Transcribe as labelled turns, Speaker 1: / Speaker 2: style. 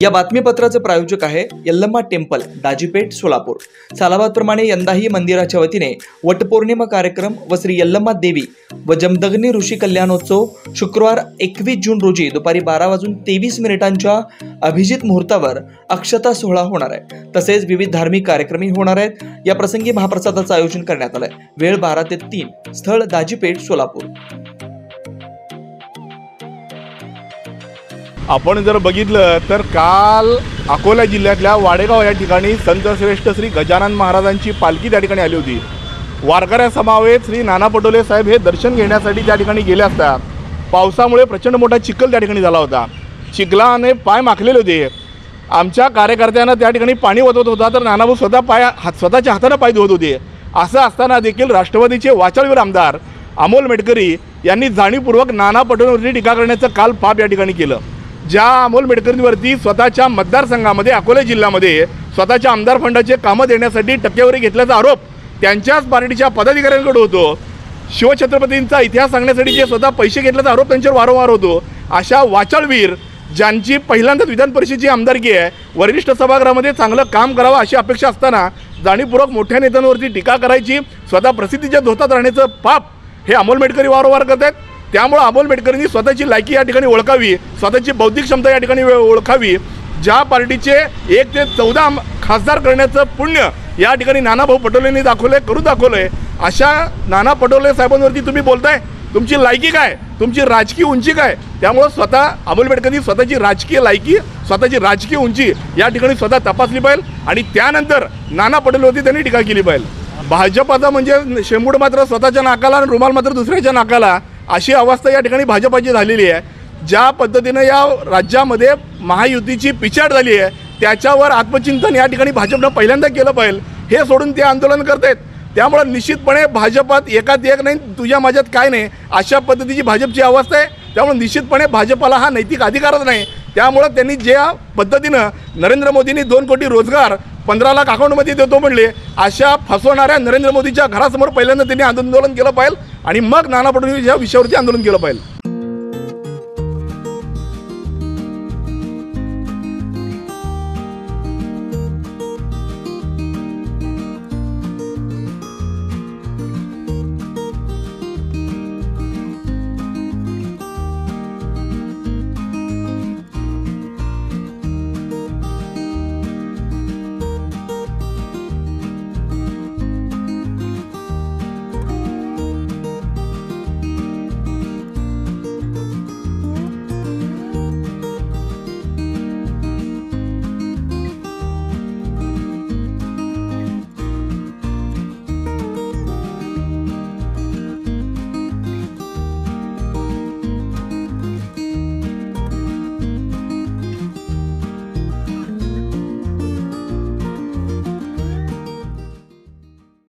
Speaker 1: या बातमीपत्राचे प्रायोजक आहे यल्लम्मा टेम्पल, दाजीपेठ, सोलापूर। सालाबादप्रमाणे यंदाही मंदिराच्या वतीने वटपौर्णिमा कार्यक्रम व श्री यल्लम्मा देवी व जमदग्नी ऋषी कल्याणोत्सव शुक्रवार 21 जून रोजी दुपारी 12:23 अभिजित मुहूर्तावर अक्षता सोहळा होणार आहे। तसेच विविध धार्मिक कार्यक्रमही होणार आहेत। या प्रसंगी महाप्रसादाचे आयोजन करण्यात आले। वेळ 12 ते 3, स्थळ दाजीपेठ, सोलापूर।
Speaker 2: आपण जर बघितलं तर काल अकोला जिल्ह्यातल्या वाडेगाव या ठिकाणी संत श्रेष्ठ श्री गजानन महाराजांची पालखी त्या ठिकाणी आली होती। वारकऱ्यांसमवेत श्री नाना पटोले साहेब हे दर्शन घेण्यासाठी त्या ठिकाणी गेले असता पावसामुळे प्रचंड मोठा चिखल त्या ठिकाणी झाला होता। चिखलाने पाय माखलेले होते। आमच्या कार्यकर्त्यांना त्या ठिकाणी पाणी ओतत होता तर नानाभाऊ स्वतःच्या हाताने पाय धुवत होते। असं असताना देखील राष्ट्रवादीचे वाचाळवीर आमदार अमोल मेटकरी यांनी जाणीवपूर्वक नाना पटोलेंवरती टीका करण्याचं काल पाप या ठिकाणी केलं। ज्या अमोल मेटकरींवरती स्वतःच्या मतदारसंघामध्ये अकोला जिल्ह्यामध्ये स्वतःच्या आमदार फंडाचे कामं देण्यासाठी टक्केवारी घेतल्याचा आरोप त्यांच्याच पार्टीच्या पदाधिकाऱ्यांकडे होतो। शिवछत्रपतींचा इतिहास सांगण्यासाठी जे स्वतः पैसे घेतल्याचा आरोप त्यांच्यावर वारंवार होतो। अशा वाचाळवीर ज्यांची पहिल्यांदाच विधान परिषदेची आमदारकी आहे, वरिष्ठ सभागृहामध्ये चांगलं काम करावं अशी अपेक्षा असताना जाणीवपूर्वक मोठ्या नेत्यांवरती टीका करायची, स्वतः प्रसिद्धीच्या धोतात राहण्याचं पाप हे अमोल मेटकरी वारंवार करत आहेत। त्यामुळे अमोल मेटकरींनी स्वतःची लायकी या ठिकाणी ओळखावी, स्वतःची बौद्धिक क्षमता या ठिकाणी ओळखावी। ज्या पार्टीचे 1 ते 14 खासदार करण्याचं पुण्य या ठिकाणी नानाभाऊ पटोलेंनी दाखवलंय, अशा नाना पटोले साहेबांवरती तुम्ही बोलताय, तुमची लायकी काय, तुमची राजकीय उंची काय? त्यामुळे स्वतः अमोल मेटकरी स्वतःची राजकीय लायकी, स्वतःची राजकीय उंची या ठिकाणी स्वतः तपासली पाहिजे आणि त्यानंतर नाना पटोलेवरती त्यांनी टीका केली पाहिजे। भाजपाचा म्हणजे शेंबूड मात्र स्वतःच्या नाकाला आणि रुमाल मात्र दुसऱ्याच्या नाकाला, अशी अवस्था या ठिकाणी भाजपाची झालेली आहे। ज्या पद्धतीने या राज्यामध्ये महायुतीची पिछाड झाली आहे त्याच्यावर आत्मचिंतन या ठिकाणी भाजपनं पहिल्यांदा केलं पाहिजे। हे सोडून ते आंदोलन करतात। त्यामुळे निश्चितपणे भाजपात एकात एक नाही, तुझ्या माझ्यात काय नाही, अशा पद्धतीची भाजपची अवस्था आहे। त्यामुळे निश्चितपणे भाजपाला हा नैतिक अधिकारच नाही। त्यामुळे त्यांनी ज्या पद्धतीनं नरेंद्र मोदींनी 2 कोटी रोजगार 15 लाख अकाउंटमध्ये देतो म्हणले, अशा फसवणाऱ्या नरेंद्र मोदीच्या घरासमोर पहिल्यांदा त्यांनी आंदोलन केलं पाहिजे आणि मग नाना पटोले या विषयावरती आंदोलन केलं पाहिजे।